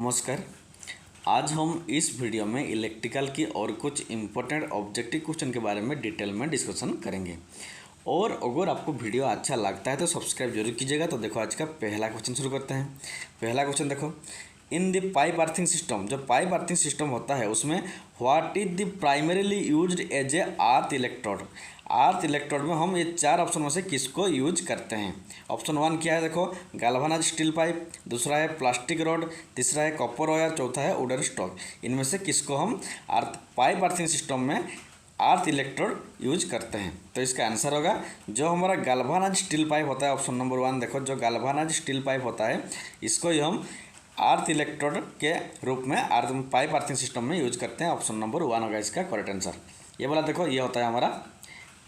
नमस्कार। आज हम इस वीडियो में इलेक्ट्रिकल की और कुछ इम्पोर्टेंट ऑब्जेक्टिव क्वेश्चन के बारे में डिटेल में डिस्कशन करेंगे। और अगर आपको वीडियो अच्छा लगता है तो सब्सक्राइब जरूर कीजिएगा। तो देखो आज का पहला क्वेश्चन शुरू करते हैं। पहला क्वेश्चन देखो, in the pipe earthing system, जो पाइप अर्थिंग सिस्टम होता है उसमें what is the primarily used as a earth electrode. Earth electrode में हम ये चार ऑप्शन में से किसको यूज करते हैं। ऑप्शन 1 क्या है देखो, गैल्वेनाइज्ड स्टील पाइप, दूसरा है प्लास्टिक रॉड, तीसरा है कॉपर वायर, चौथा है वुडन स्टॉक। इनमें से किसको हम पाइप अर्थिंग सिस्टम में अर्थ इलेक्ट्रोड यूज करते हैं। तो इसका आंसर होगा जो हमारा गैल्वेनाइज्ड स्टील पाइप होता है। ऑप्शन नंबर 1 देखो, जो गैल्वेनाइज्ड स्टील पाइप होता है इसको ही हम अर्थ इलेक्ट्रोड के रूप में पाइप अर्थिंग सिस्टम में यूज करते हैं। ऑप्शन नंबर 1 होगा इसका करेक्ट आंसर। ये वाला देखो, ये होता है हमारा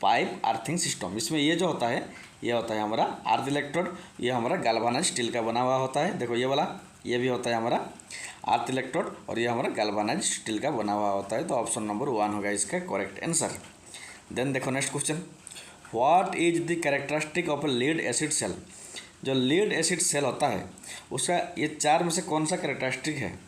पाइप अर्थिंग सिस्टम। इसमें ये जो होता है ये होता है हमारा अर्थ इलेक्ट्रोड, ये हमारा गैल्वेनाइज्ड स्टील का बना हुआ होता है। देखो ये वाला, ये भी होता है हमारा अर्थ इलेक्ट्रोड और ये हमारा गैल्वेनाइज्ड स्टील का बना हुआ होता है। तो ऑप्शन नंबर 1 होगा इसका करेक्ट आंसर। देन देखो next question, what is the characteristic of a lead acid cell. जो लीड एसिड सेल होता है उसका ये चार में से कौन सा कैरेक्टरिस्टिक है।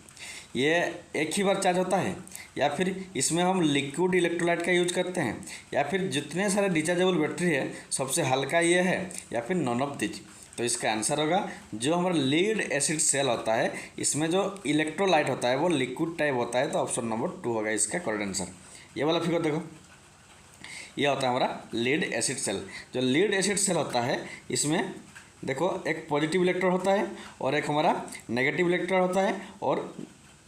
ये एक ही बार चार्ज होता है, या फिर इसमें हम लिक्विड इलेक्ट्रोलाइट का यूज करते हैं, या फिर जितने सारे रिचार्जेबल बैटरी है सबसे हल्का ये है, या फिर नॉन ऑफ दिस। तो इसका आंसर होगा जो हमारा लीड एसिड सेल होता है इसमें जो इलेक्ट्रोलाइट होता है वो लिक्विड टाइप होता है। तो ऑप्शन नंबर 2 होगा इसका करेक्ट आंसर। ये वाला फिगर देखो, ये होता है हमारा लीड एसिड सेल। जो लीड एसिड सेल होता है इसमें देखो एक पॉजिटिव इलेक्ट्रोड होता है और एक हमारा नेगेटिव इलेक्ट्रोड होता है, और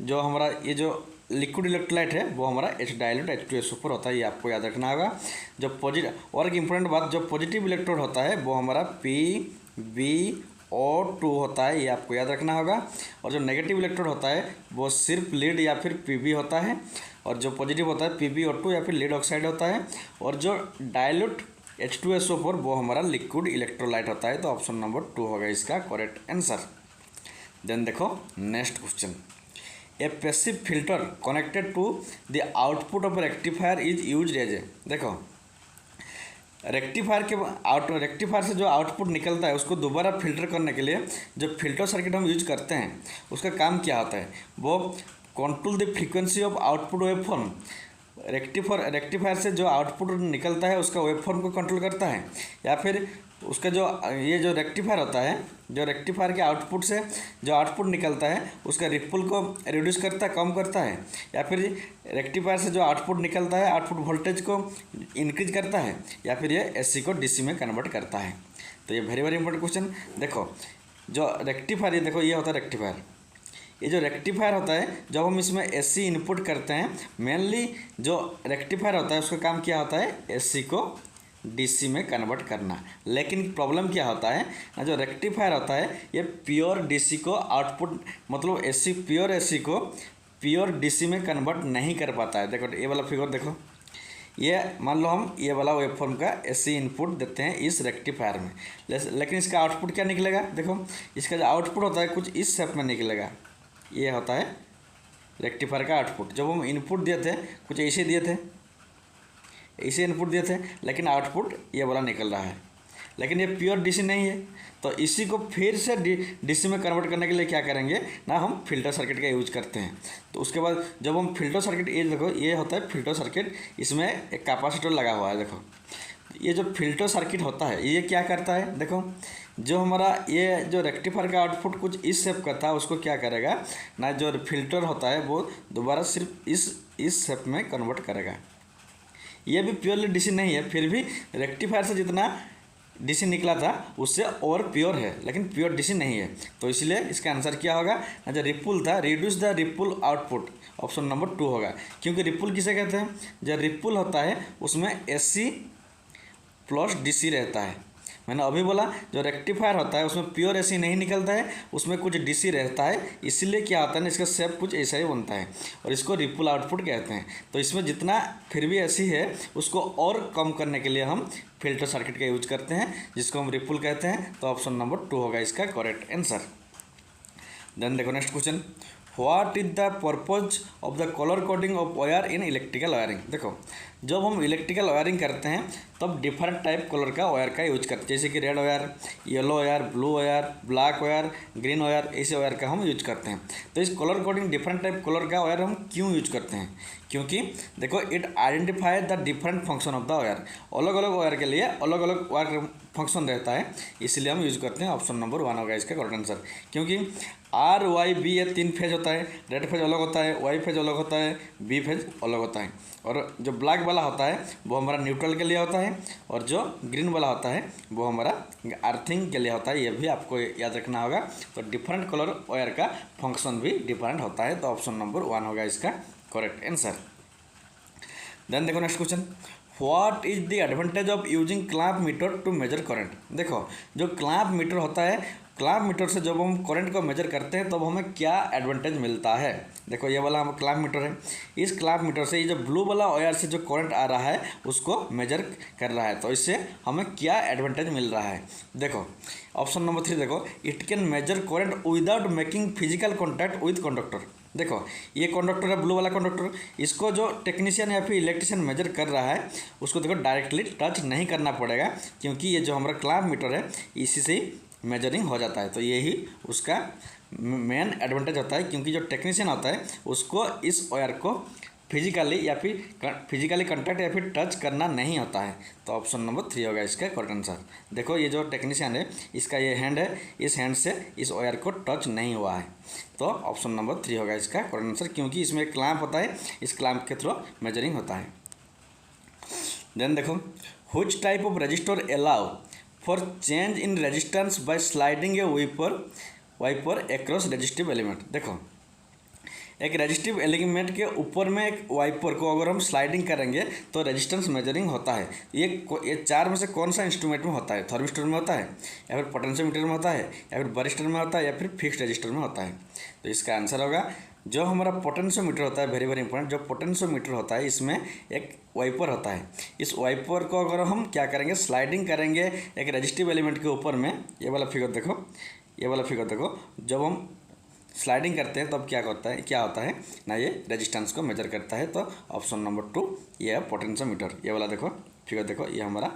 जो हमारा ये जो लिक्विड इलेक्ट्रोलाइट है वो हमारा डाइल्यूट H2SO4 होता है। ये आपको याद रखना होगा। जो पॉजिटिव और एक इम्पोर्टेंट बात, जो पॉजिटिव इलेक्ट्रोड होता है वो हमारा PbO2 होता है, ये आपको याद रखना होगा। और जो नेगेटिव इलेक्ट्रोड होता है वो सिर्फ लीड या फिर Pb होता है, और जो पॉजिटिव होता है PbO2 या फिर लीड ऑक्साइड होता है, और जो डाइल्यूट H2SO4 वो हमारा लिक्विड इलेक्ट्रोलाइट होता है। तो ऑप्शन नंबर 2 होगा इसका करेक्ट आंसर। देन देखो next question, a passive filter connected to the output of rectifier is used as a. देखो रेक्टिफायर से जो आउटपुट निकलता है उसको दोबारा फिल्टर करने के लिए जो फिल्टर सर्किट हम यूज करते हैं उसका काम क्या होता है, वो control the frequency of output waveform. Rectifier से जो आउटपुट निकलता है उसका वेवफॉर्म को कंट्रोल करता है, या फिर उसका जो ये जो रेक्टिफायर होता है, जो रेक्टिफायर के आउटपुट से जो आउटपुट निकलता है उसका रिपल को रिड्यूस करता है, कम करता है, या फिर रेक्टिफायर से जो आउटपुट निकलता है आउटपुट वोल्टेज को इंक्रीज करता है, या फिर ये AC को DC में कन्वर्ट करता है। तो ये वेरी वेरी इंपॉर्टेंट क्वेश्चन। देखो जो रेक्टिफायर, ये देखो ये होता है रेक्टिफायर। ये जो रेक्टिफायर होता है जब हम इसमें AC इनपुट करते हैं, मेनली जो रेक्टिफायर होता है उसका काम क्या होता है, AC को DC में कन्वर्ट करना। लेकिन प्रॉब्लम क्या होता है, जो रेक्टिफायर होता है ये प्योर DC को आउटपुट, मतलब प्योर AC को प्योर DC में कन्वर्ट नहीं कर पाता है। देखो ये वाला फिगर देखो, ये मान लो हम ये वाला वेवफॉर्म का AC इनपुट देते हैं इस रेक्टिफायर में, लेकिन इसका आउटपुट क्या निकलेगा। देखो इसका जो आउटपुट होता है कुछ इस शेप में निकलेगा। ये होता है रेक्टिफायर का आउटपुट। जब हम इनपुट दिए थे कुछ ऐसे दिए थे, ऐसे इनपुट दिए थे, लेकिन आउटपुट ये वाला निकल रहा है, लेकिन ये प्योर DC नहीं है। तो इसी को फिर से DC में कन्वर्ट करने के लिए क्या करेंगे ना, हम फिल्टर सर्किट का यूज करते हैं। तो उसके बाद जब हम फिल्टर सर्किट, ये देखो ये होता है फिल्टर सर्किट, इसमें एक कैपेसिटर लगा हुआ है। देखो ये जो फिल्टर सर्किट होता है ये क्या करता है, देखो जो हमारा ये जो रेक्टिफायर का आउटपुट कुछ इस शेप का था उसको क्या करेगा ना, जो फिल्टर होता है वो दोबारा सिर्फ इस शेप में कन्वर्ट करेगा। ये भी प्योरली DC नहीं है, फिर भी रेक्टिफायर से जितना DC निकला था उससे और प्योर है, लेकिन प्योर DC नहीं है। तो इसलिए इसका आंसर क्या होगा, जो रिपुल था, reduce the Ripul output. Option number 2 होगा, क्योंकि रिपुल किसे कहते हैं, जो रिपुल होता है उसमें AC प्लस DC रहता है। मैंने अभी बोला जो रेक्टिफायर होता है उसमें प्योर AC नहीं निकलता है, उसमें कुछ DC रहता है, इसलिए क्या होता है ना, इसका शेप कुछ ऐसा ही बनता है और इसको रिपल आउटपुट कहते हैं। तो इसमें जितना फिर भी AC है उसको और कम करने के लिए हम फिल्टर सर्किट का यूज करते हैं, जिसको हम रिपल कहते हैं। तो ऑप्शन नंबर 2 होगा इसका करेक्ट आंसर। देन देखो next question, what is the purpose of the colour coding of wire in electrical wiring. देखो जब हम इलेक्ट्रिकल वायरिंग करते हैं तब डिफरेंट टाइप कलर का वायर का यूज करते हैं, जैसे कि red wire, yellow wire, blue wire, black wire, green wire, ऐसे वायर का हम यूज करते हैं। तो इस colour coding different type colour का वायर हम क्यों यूज करते हैं? क्योंकि देखो it identify the different function of the wire. अलग अलग वायर के लिए अलग अलग वायर फंक्शन रहता है, इसलिए हम यूज करते हैं। ऑप्शन नंबर 1 होगा इसका करेक्ट आंसर। क्योंकि आर वाई बी ये 3 फेज होता है, रेड फेज अलग होता है, वाई फेज अलग होता है, बी फेज अलग होता है। और जो ब्लैक वाला होता है वो हमारा न्यूट्रल के लिए होता है, और जो ग्रीन वाला होता है वो हमारा अर्थिंग के लिए होता है। ये भी आपको याद रखना होगा। तो डिफरेंट कलर वायर का फंक्शन भी डिफरेंट होता है। तो ऑप्शन नंबर 1 होगा इसका करेक्ट आंसर। देन देखो next question, what is the advantage of using clamp meter to measure current. देखो जो क्लैंप मीटर होता है, क्लैंप मीटर से जब हम करंट को मेजर करते हैं तब हमें क्या एडवांटेज मिलता है। देखो ये वाला हम क्लैंप मीटर है, इस क्लैंप मीटर से ये जो ब्लू वाला वायर से जो करंट आ रहा है उसको मेजर कर रहा है, तो इससे हमें क्या एडवांटेज मिल रहा है। देखो ऑप्शन नंबर 3 देखो, it can measure current without making physical contact with conductor. देखो ये कंडक्टर है, ब्लू वाला कंडक्टर, इसको जो टेक्नीशियन या फिर इलेक्ट्रिशियन मेजर कर रहा है उसको देखो डायरेक्टली टच नहीं करना पड़ेगा, क्योंकि ये जो हमारा क्लैंप मीटर है इसी से ही मेजरिंग हो जाता है। तो यही उसका मेन एडवांटेज होता है, क्योंकि जो टेक्नीशियन होता है उसको इस वायर को फिजिकली या फिर फिजिकली कंटैक्ट या फिर टच करना नहीं होता है। तो ऑप्शन नंबर 3 होगा इसका करेक्ट आंसर। देखो ये जो टेक्नीशियन है इसका ये हैंड है, इस हैंड से इस वायर को टच नहीं हुआ है। तो ऑप्शन नंबर 3 होगा इसका करेक्ट आंसर, क्योंकि इसमें एक क्लैंप होता है, इस क्लैंप के थ्रू मेजरिंग होता है। देन देखो, which type of resistor allow for change in resistance by sliding a wiper across resistive element. देखो एक रेजिस्टिव एलिमेंट के ऊपर में एक वाइपर को अगर हम स्लाइडिंग करेंगे तो रेजिस्टेंस मेजरिंग होता है। ये 4 में से कौन सा इंस्ट्रूमेंट में होता है? थर्मिस्टर में होता है, या फिर पोटेंशियोमीटर में होता है, या फिर बरिस्टर में होता है, या फिर फिक्स्ड रजिस्टर में होता है। तो इसका आंसर होगा जो हमारा पोटेंशियोमीटर होता है, वेरी वेरी इंपॉर्टेंट, जो पोटेंशियोमीटर होता है इसमें एक वाइपर होता है। इस वाइपर को अगर हम क्या करेंगे, स्लाइडिंग करेंगे एक रेजिस्टिव एलिमेंट के ऊपर में, ये वाला फिगर देखो, ये वाला फिगर देखो, जब हम स्लाइडिंग करते हैं तब क्या होता है ना, ये रेजिस्टेंस को मेजर करता है। तो ऑप्शन नंबर 2 ये है पोटेंशियोमीटर। ये वाला देखो फिगर देखो, ये हमारा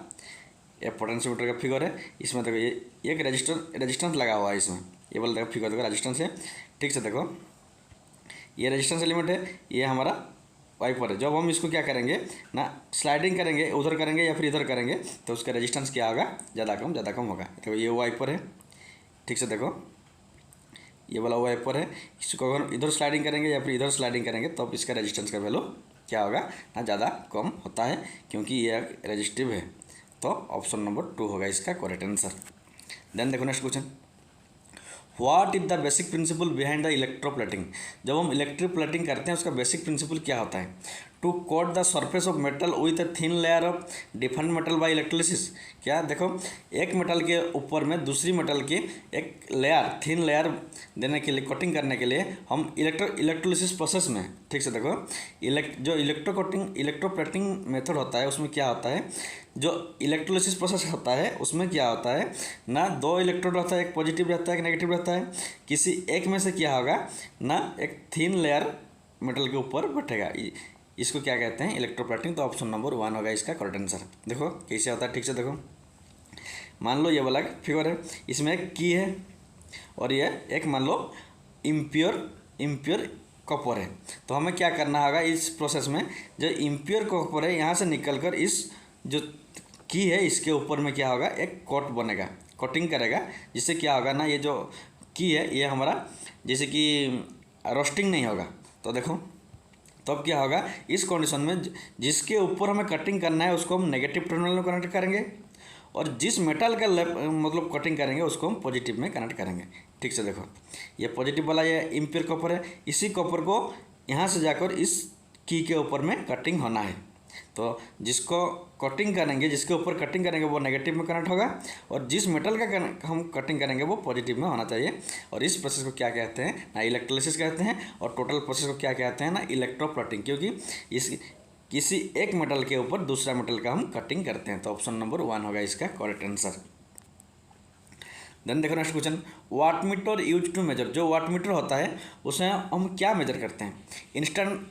ये पोटेंशियोमीटर का फिगर है। इसमें देखो ये एक रेजिस्टेंस लगा हुआ है इसमें, ये वाला देखो फिगर देखो रेजिस्टेंस है। ठीक से देखो ये रेजिस्टेंस एलिमेंट है, ये हमारा वाइपर है। जब हम इसको क्या करेंगे ना, स्लाइडिंग करेंगे, उधर करेंगे या फिर इधर करेंगे तो उसका रेजिस्टेंस क्या होगा, ज़्यादा कम होगा। देखो ये वाइपर है, ठीक से देखो ये वाला वाइपर है, इसको अगर इधर स्लाइडिंग करेंगे या फिर इधर स्लाइडिंग करेंगे तो इसका रेजिस्टेंस का वैल्यू क्या होगा ना, ज़्यादा कम होता है, क्योंकि ये रेजिस्टिव है। तो ऑप्शन नंबर 2 होगा इसका करेक्ट आंसर। देन देखो next question, what is the basic principle behind the electroplating. जब हम इलेक्ट्रोप्लेटिंग करते हैं उसका बेसिक प्रिंसिपल क्या होता है? To coat the surface of metal with a thin layer of different metal by electrolysis. क्या देखो एक मेटल के ऊपर में दूसरी मेटल की एक लेयर, थिन लेयर देने के लिए, कोटिंग करने के लिए हम इलेक्ट्रोलिसिस प्रोसेस में, ठीक से देखो जो इलेक्ट्रोप्लेटिंग मेथड होता है उसमें क्या होता है, जो इलेक्ट्रोलिसिस प्रोसेस होता है उसमें क्या होता है ना, 2 इलेक्ट्रोड रहता है, एक पॉजिटिव रहता है, एक नेगेटिव रहता है। किसी एक में से क्या होगा ना, एक थिन लेयर मेटल के ऊपर बैठेगा, इसको क्या कहते हैं, इलेक्ट्रोप्लेटिंग। तो ऑप्शन नंबर 1 होगा इसका करेक्ट आंसर। देखो कैसे होता है, ठीक से देखो, मान लो ये वाला फिगर है, इसमें एक की है और ये एक मान लो इम्प्योर कॉपर है। तो हमें क्या करना होगा इस प्रोसेस में, जो इम्प्योर कॉपर है यहाँ से निकल कर इस जो की है इसके ऊपर में क्या होगा, एक कोट बनेगा, कोटिंग करेगा, जिससे क्या होगा ना, ये जो की है ये हमारा जैसे कि रोस्टिंग नहीं होगा। तो देखो तब क्या होगा, इस कंडीशन में जिसके ऊपर हमें कटिंग करना है उसको हम नेगेटिव टर्मिनल में कनेक्ट करेंगे, और जिस मेटल का मतलब कटिंग करेंगे उसको हम पॉजिटिव में कनेक्ट करेंगे। ठीक से देखो ये पॉजिटिव वाला ये इम्प्योर कॉपर है, इसी कॉपर को यहाँ से जाकर इस की के ऊपर में कटिंग होना है। तो जिसको कटिंग करेंगे, जिसके ऊपर कटिंग करेंगे वो नेगेटिव में कनेक्ट होगा, और जिस मेटल का हम कटिंग करेंगे वो पॉजिटिव में होना चाहिए। और इस प्रोसेस को क्या कहते हैं ना, इलेक्ट्रोलिसिस कहते हैं, और टोटल प्रोसेस को क्या कहते हैं ना, इलेक्ट्रोप्लेटिंग, क्योंकि इस किसी एक मेटल के ऊपर दूसरा मेटल का हम कटिंग करते हैं। तो ऑप्शन नंबर 1 होगा इसका करेक्ट आंसर। देन देखो next question, watt meter use to measure. जो वाट मीटर होता है उसमें हम क्या मेजर करते हैं?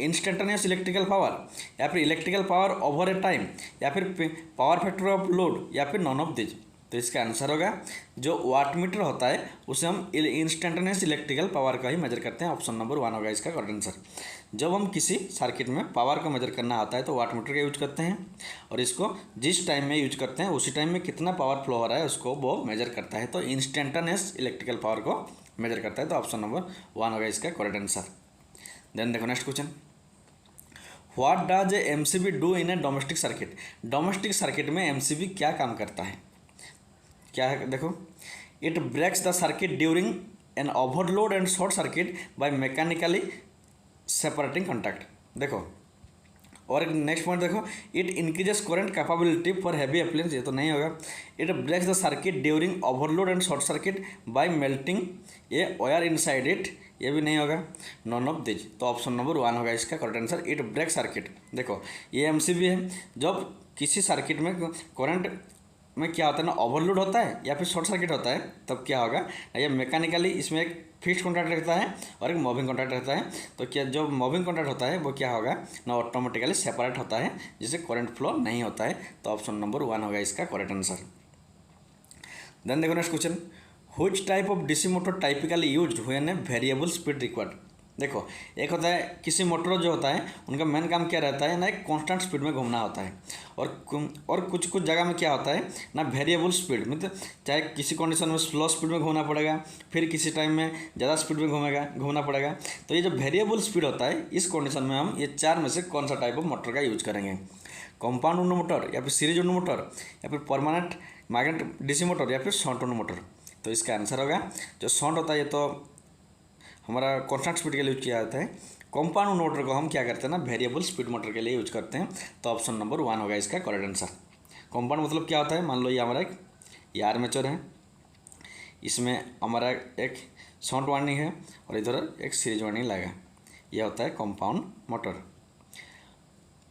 इंस्टेंटेनियस इलेक्ट्रिकल पावर, या फिर इलेक्ट्रिकल पावर ओवर ए टाइम, या फिर पावर फैक्टर ऑफ लोड, या फिर नॉन ऑफ दिस। तो इसका आंसर होगा जो वाट मीटर होता है उसे हम इंस्टेंटेनियस इलेक्ट्रिकल पावर का ही मेजर करते हैं। ऑप्शन नंबर 1 होगा इसका करेक्ट आंसर। जब हम किसी सर्किट में पावर को मेजर करना होता है तो वाट मीटर का यूज करते हैं, और इसको जिस टाइम में यूज करते हैं उसी टाइम में कितना पावर फ्लो हो रहा है उसको वो मेजर करता है। तो इंस्टेंटेनियस इलेक्ट्रिकल पावर को मेजर करता है। तो ऑप्शन नंबर 1 होगा इसका करेक्ट आंसर। देन देखो next question, what does a MCB do in a domestic circuit. Domestic circuit में एमसीबी क्या काम करता है? क्या है देखो, it breaks the circuit during an overload and short circuit by mechanically separating contact. देखो, और नेक्स्ट पॉइंट देखो, it increases current capability for heavy appliance. ये तो नहीं होगा। It breaks the circuit during overload and short circuit by melting a wire inside it. ये भी नहीं होगा। None of this. तो ऑप्शन नंबर 1 होगा इसका correct answer. It break circuit. देखो, ये एमसीबी है। जब किसी सर्किट में करंट में क्या होता है ना, ओवरलोड होता है या फिर शॉर्ट सर्किट होता है, तब क्या होगा, ये मैकेनिकली इसमें एक फिक्स्ड कॉन्टैक्ट रहता है और एक मूविंग कॉन्टैक्ट रहता है। तो क्या जो मूविंग कॉन्टैक्ट होता है वो क्या होगा ना, ऑटोमेटिकली सेपरेट होता है, जिससे करंट फ्लो नहीं होता है। तो ऑप्शन नंबर 1 होगा इसका करेक्ट आंसर। देन देखो next question, which type of DC motor typically used when a variable speed required. देखो, एक होता है किसी मोटर जो होता है उनका मेन काम क्या रहता है ना, एक कांस्टेंट स्पीड में घूमना होता है। और कुछ कुछ जगह में क्या होता है ना, वेरिएबल स्पीड, मतलब चाहे किसी कंडीशन में स्लो स्पीड में घूमना पड़ेगा, फिर किसी टाइम में ज़्यादा स्पीड में घूमना पड़ेगा। तो ये जो वेरिएबल स्पीड होता है, इस कंडीशन में हम ये 4 में से कौन सा टाइप ऑफ मोटर का यूज करेंगे? कंपाउंड वुंड मोटर, या फिर सीरीज वुंड मोटर, या फिर परमानेंट मैग्नेट डीसी मोटर, या फिर शॉर्ट वुंड मोटर। तो इसका आंसर होगा जो शॉर्ट होता है, ये तो हमारा कांस्टेंट स्पीड के लिए यूज किया जाता है। कंपाउंड मोटर को हम क्या करते हैं ना, वेरिएबल स्पीड मोटर के लिए यूज करते हैं। तो ऑप्शन नंबर 1 होगा इसका करेक्ट आंसर। कंपाउंड मतलब क्या होता है, मान लो ये हमारा एक आर्मेचर है, इसमें हमारा एक शॉर्ट वाइंडिंग है और इधर एक सीरीज वाइंडिंग लगा, यह होता है कंपाउंड मोटर।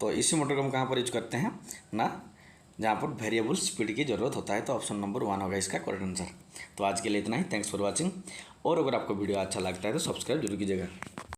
तो इसी मोटर को हम कहाँ पर यूज करते हैं ना, जहाँ पर वेरिएबल स्पीड की ज़रूरत होता है। तो ऑप्शन नंबर 1 होगा इसका करेक्ट आंसर। तो आज के लिए इतना ही। Thanks for watching. और अगर आपको वीडियो अच्छा लगता है तो सब्सक्राइब जरूर कीजिएगा।